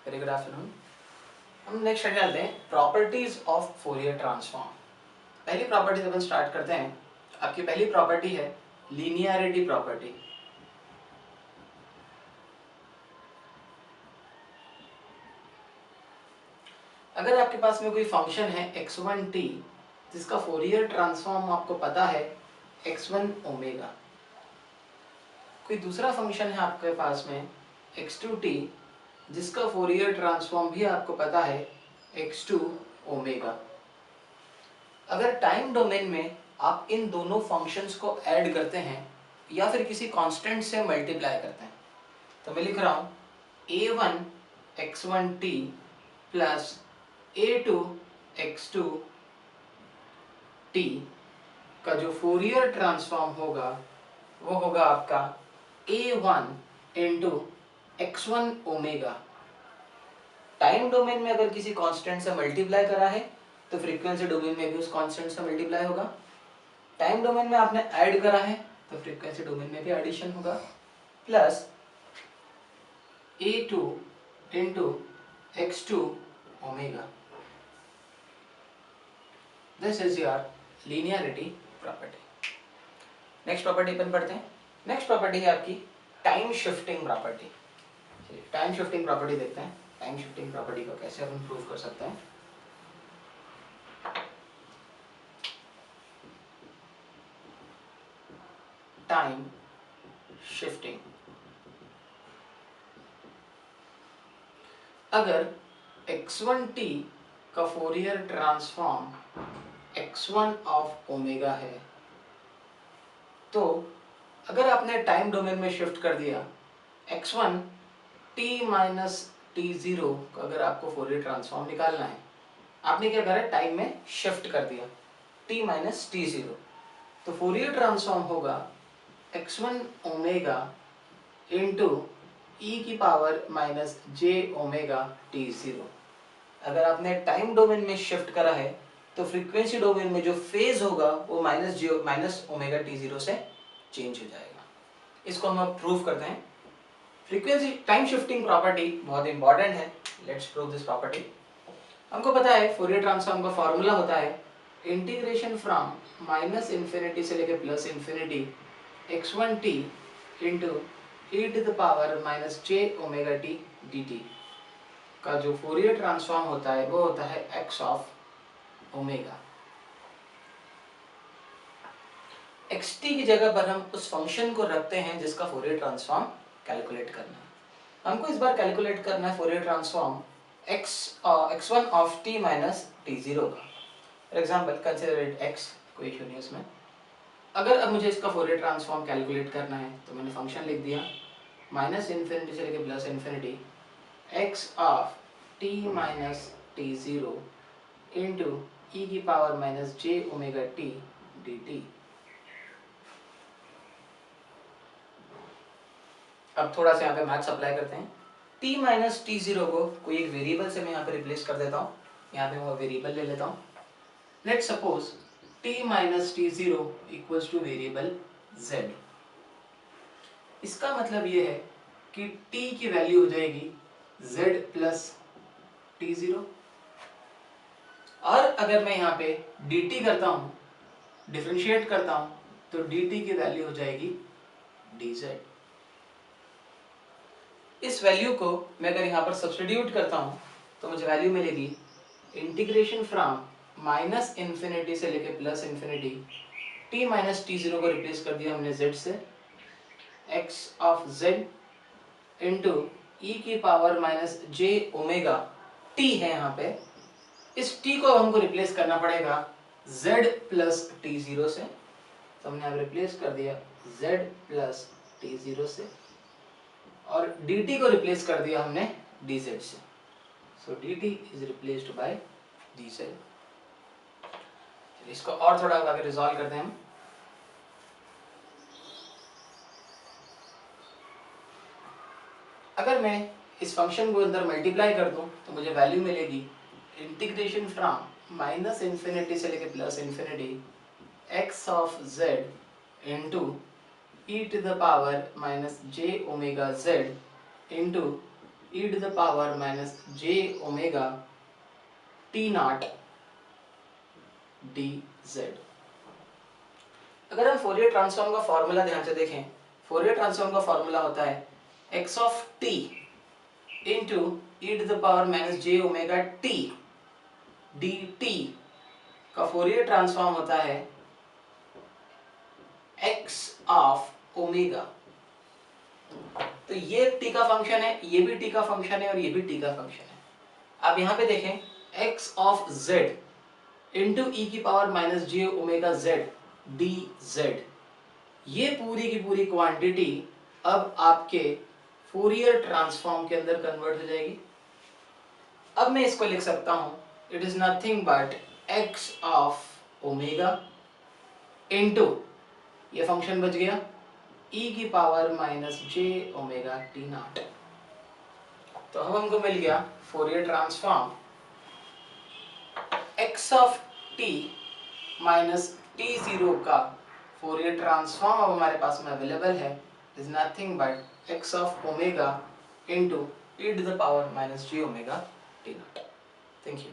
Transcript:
Very good afternoon. हम next study करते हैं प्रॉपर्टीज ऑफ फोरियर ट्रांसफॉर्म। पहली प्रॉपर्टी से अपन स्टार्ट करते हैं। आपकी पहली प्रॉपर्टी है लीनियरिटी प्रॉपर्टी। अगर आपके पास में कोई फंक्शन है x1t जिसका फोरियर ट्रांसफॉर्म आपको पता है x1 ओमेगा, कोई दूसरा फंक्शन है आपके पास में x2t जिसका फोरियर ट्रांसफॉर्म भी आपको पता है x2 ओमेगा। अगर टाइम डोमेन में आप इन दोनों फंक्शंस को ऐड करते हैं या फिर किसी कांस्टेंट से मल्टीप्लाई करते हैं, तो मैं लिख रहा हूं a1 x1t plus a2 x2t का जो फोरियर ट्रांसफॉर्म होगा वो होगा आपका a1 into x1 omega. Time domain में अगर किसी कांस्टेंट से मल्टीप्लाई करा है तो फ्रीक्वेंसी डोमेन में भी उस कांस्टेंट से मल्टीप्लाई होगा। टाइम डोमेन में आपने ऐड करा है तो फ्रीक्वेंसी डोमेन में भी एडिशन होगा, plus a2 into x2 omega. This is your linearity property. Next property अपन पढ़ते हैं। नेक्स्ट प्रॉपर्टी है आपकी time shifting property. Time shifting property देखते हैं। टाइम शिफ्टिंग प्रॉपर्टी को कैसे अपन प्रूव कर सकते हैं। टाइम शिफ्टिंग, अगर x1t का Fourier transform x1 of omega है, तो अगर आपने टाइम डोमेन में शिफ्ट कर दिया x1 t माइनस t0 का, अगर आपको फोरियर ट्रांसफॉर्म निकालना है, आपने क्या करा, टाइम में शिफ्ट कर दिया t माइनस t0, तो फोरियर ट्रांसफॉर्म होगा x1 ओमेगा इंटू e की power minus j omega t0। अगर आपने टाइम डोमेन में शिफ्ट करा है तो फ्रीक्वेंसी डोमेन में जो फेज होगा वो माइनस ओमेगा t0 से चेंज हो जाएगा। इसको हम अब प्रूव करते हैं। फ्रीक्वेंसी टाइम शिफ्टिंग प्रॉपर्टी बहुत इंपॉर्टेंट है। Let's prove this property. हमको पता है फोरियर ट्रांसफॉर्म का फॉर्मूला होता है इंटीग्रेशन फ्रॉम माइनस इन्फिनिटी से लेकर plus infinity x1t into e to the power minus j omega t dt का जो फोरियर ट्रांसफॉर्म होता है वो होता है x ऑफ ओमेगा। xt की जगह पर हम उस फंक्शन को रखते हैं जिसका फोरियर ट्रांसफॉर्म कैलकुलेट करना है। हमको इस बार कैलकुलेट करना है Fourier transform x1 of t minus t0 का। For example consider it x, कोई इशू नहीं उसमें। अगर अब मुझे इसका फोरियर ट्रांसफॉर्म कैलकुलेट करना है तो मैंने फंक्शन लिख दिया माइनस इन्फिनिटी से लेकर plus infinity x of t minus t0 into e की power minus j omega t dt। अब थोड़ा सा यहाँ पे मैथ्स अप्लाई करते हैं। t माइनस t0 को कोई एक वेरिएबल से मैं यहाँ पे रिप्लेस कर देता हूँ। यहाँ पे मैं वेरिएबल ले लेता हूँ। Let's suppose t minus t0 equals two variable z। इसका मतलब ये है कि t की वैल्यू हो जाएगी z प्लस t0, और अगर मैं यहाँ पे dt करता हूँ, डिफरेंशिएट करता हूँ, तो dt की वैल्यू हो जाएगी dz। इस वैल्यू को मैं अगर यहाँ पर सब्स्टिट्यूट करता हूँ तो मुझे वैल्यू मिलेगी इंटीग्रेशन फ्रॉम माइनस इन्फिनिटी से लेके plus infinity t minus t0 को रिप्लेस कर दिया हमने z से, x of z into e की power minus j omega t है यहाँ पे। इस t को हमको रिप्लेस करना पड़ेगा z प्लस t0 से, तो हमने अब रिप्लेस कर दिया z प्लस t0 से, और dt को रिप्लेस कर दिया हमने dz से। सो dt is replaced by dz। इसको और थोड़ा आगे रिजॉल्व करते हैं हम। अगर मैं इस फंक्शन को अंदर मल्टीप्लाई कर दूं तो मुझे वैल्यू मिलेगी इंटीग्रेशन फ्रॉम माइनस इन्फिनिटी से लेकर plus infinity x of z into e to the power minus j omega z into e to the power minus j omega t naught d z. अगर हम Fourier transform का formula ध्यान से देखें, Fourier transform का formula होता है x of t into e to the power minus j omega t d t का फोरियर ट्रांसफॉर्म होता है एक्स ऑफ ओमेगा। तो ये टी का फंक्शन है, ये भी टी का फंक्शन है और ये भी टी का फंक्शन है। आप यहां पे देखें एक्स ऑफ जेड इंटू ई की power minus j omega Z D Z, ये पूरी की पूरी क्वांटिटी अब आपके फोरियर ट्रांसफॉर्म के अंदर कन्वर्ट हो जाएगी। अब मैं इसको लिख सकता हूं, it is nothing but x of omega into, ये फंक्शन बच गया, ई की power minus j omega t naught. तो अब हमको मिल गया Fourier transform x of t minus t zero का फोरियर ट्रांसफॉर्म अब हमारे पास में अवेलेबल है, is nothing but x of omega into e to the power minus j omega t naught. Thank you.